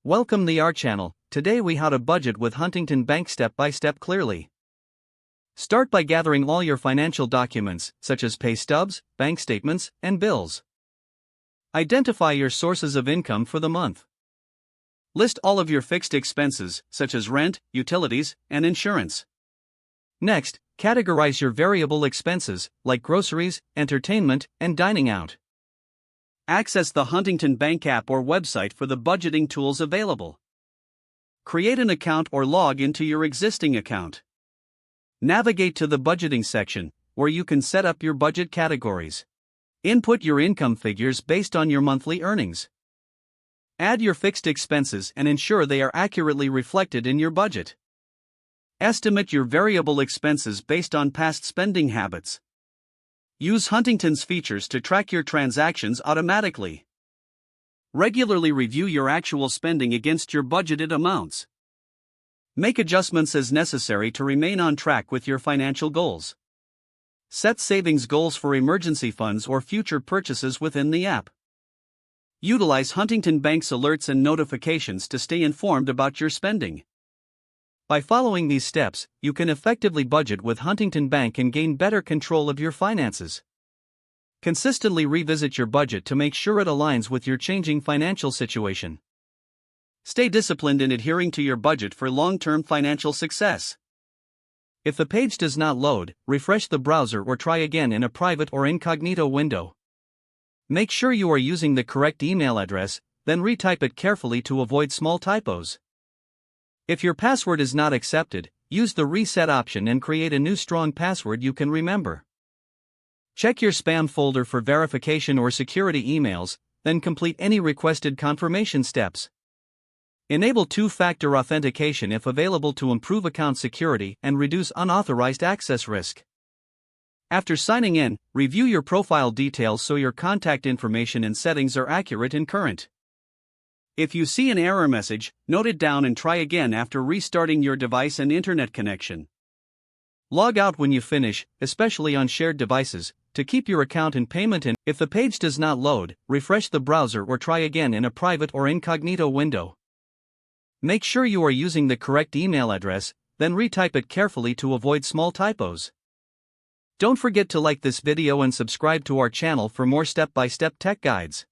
Welcome to our channel. Today we how to budget with Huntington Bank step by step clearly. Start by gathering all your financial documents, such as pay stubs, bank statements, and bills. Identify your sources of income for the month. List all of your fixed expenses, such as rent, utilities, and insurance. Next, categorize your variable expenses, like groceries, entertainment, and dining out. Access the Huntington Bank app or website for the budgeting tools available. Create an account or log into your existing account. Navigate to the budgeting section, where you can set up your budget categories. Input your income figures based on your monthly earnings. Add your fixed expenses and ensure they are accurately reflected in your budget. Estimate your variable expenses based on past spending habits. Use Huntington's features to track your transactions automatically. Regularly review your actual spending against your budgeted amounts. Make adjustments as necessary to remain on track with your financial goals. Set savings goals for emergency funds or future purchases within the app. Utilize Huntington Bank's alerts and notifications to stay informed about your spending. By following these steps, you can effectively budget with Huntington Bank and gain better control of your finances. Consistently revisit your budget to make sure it aligns with your changing financial situation. Stay disciplined in adhering to your budget for long-term financial success. If the page does not load, refresh the browser or try again in a private or incognito window. Make sure you are using the correct email address, then retype it carefully to avoid small typos. If your password is not accepted, use the reset option and create a new strong password you can remember. Check your spam folder for verification or security emails, then complete any requested confirmation steps. Enable two-factor authentication if available to improve account security and reduce unauthorized access risk. After signing in, review your profile details so your contact information and settings are accurate and current. If you see an error message, note it down and try again after restarting your device and internet connection. Log out when you finish, especially on shared devices, to keep your account in payment and if the page does not load, refresh the browser or try again in a private or incognito window. Make sure you are using the correct email address, then retype it carefully to avoid small typos. Don't forget to like this video and subscribe to our channel for more step-by-step tech guides.